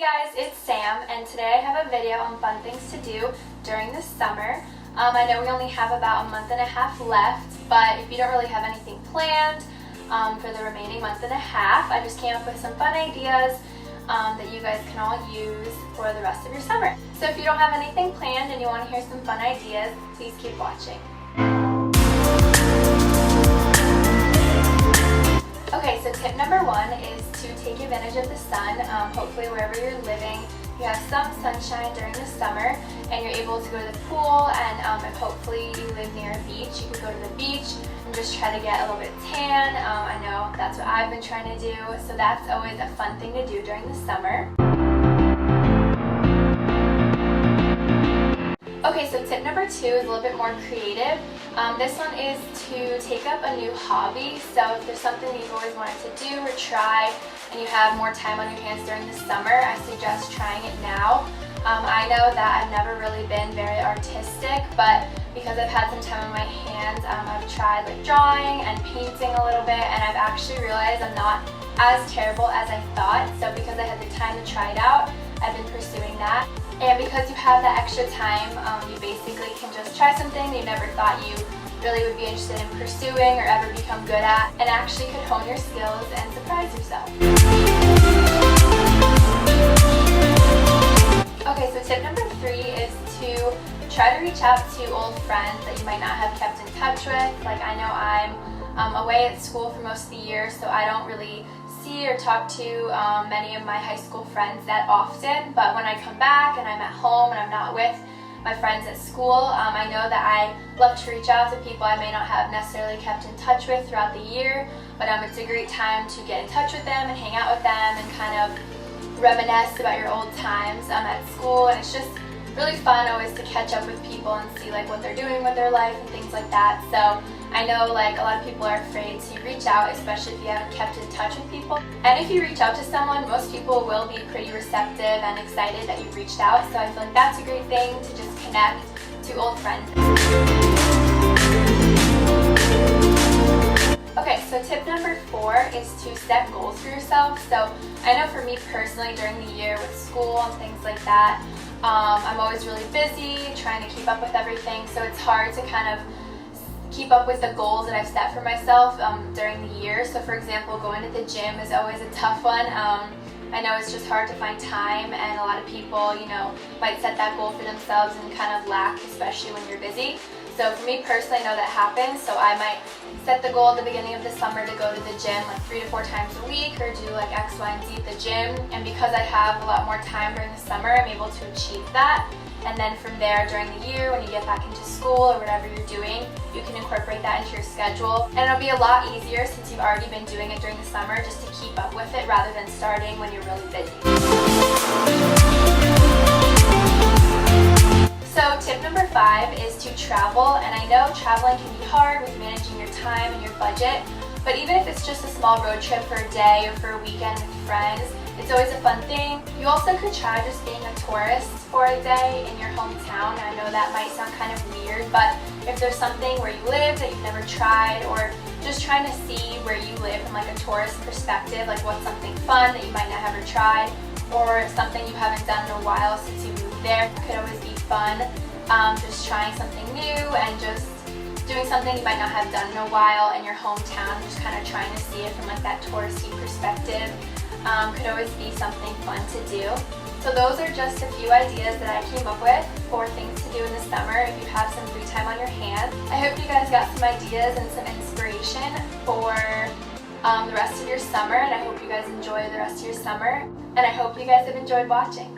guys, it's Sam, and today I have a video on fun things to do during the summer. I know we only have about a month and a half left, but if you don't really have anything planned for the remaining month and a half, I just came up with some fun ideas that you guys can all use for the rest of your summer. So if you don't have anything planned and you want to hear some fun ideas, please keep watching. Okay, so tip number one is to take advantage of the sun. Hopefully wherever you're living, you have some sunshine during the summer and you're able to go to the pool, and if hopefully you live near a beach, you can go to the beach and just try to get a little bit tan. I know that's what I've been trying to do, so that's always a fun thing to do during the summer. Okay, so tip number two is a little bit more creative. This one is to take up a new hobby. So if there's something you've always wanted to do or try and you have more time on your hands during the summer, I suggest trying it now. I know that I've never really been very artistic, but because I've had some time on my hands, I've tried like drawing and painting a little bit, and I've actually realized I'm not as terrible as I thought. So because I had the time to try it out, I've been pursuing that. And because you have that extra time, you basically can just try something you never thought you really would be interested in pursuing or ever become good at, and actually could hone your skills and surprise yourself. Okay, so tip number three is to try to reach out to old friends that you might not have kept in touch with. Like, I know I'm away at school for most of the year, so I don't really see or talk to many of my high school friends that often, but when I come back and I'm at home and I'm not with my friends at school, I know that I love to reach out to people I may not have necessarily kept in touch with throughout the year, but it's a great time to get in touch with them and hang out with them and kind of reminisce about your old times at school. And it's just really fun always to catch up with people and see like what they're doing with their life and things like that. So I know like a lot of people are afraid to reach out, especially if you haven't kept in touch with people. And if you reach out to someone, most people will be pretty receptive and excited that you've reached out. So I feel like that's a great thing to just connect to old friends. Okay, so tip number four is to set goals for yourself. So I know for me personally, during the year with school and things like that, I'm always really busy trying to keep up with everything, so it's hard to kind of keep up with the goals that I've set for myself during the year. So for example, going to the gym is always a tough one. I know it's just hard to find time, and a lot of people, might set that goal for themselves and kind of lack, especially when you're busy. So for me personally, I know that happens, so I might set the goal at the beginning of the summer to go to the gym like 3 to 4 times a week, or do like X, Y, and Z at the gym. And because I have a lot more time during the summer, I'm able to achieve that. And then from there, during the year, when you get back into school or whatever you're doing, you can incorporate that into your schedule. And it'll be a lot easier since you've already been doing it during the summer, just to keep up with it rather than starting when you're really busy. So tip number five is to travel. And I know traveling can be hard with managing your time and your budget, but even if it's just a small road trip for a day or for a weekend with friends, it's always a fun thing. You also could try just being a tourist for a day in your hometown. I know that might sound kind of weird, but if there's something where you live that you've never tried, or just trying to see where you live from like a tourist perspective, like what's something fun that you might not have ever tried, or something you haven't done in a while since you moved there, could always be fun. Just trying something new and just doing something you might not have done in a while in your hometown, just kind of trying to see it from like that touristy perspective. Could always be something fun to do. So those are just a few ideas that I came up with for things to do in the summer if you have some free time on your hands. I hope you guys got some ideas and some inspiration for the rest of your summer, and I hope you guys enjoy the rest of your summer, and I hope you guys have enjoyed watching.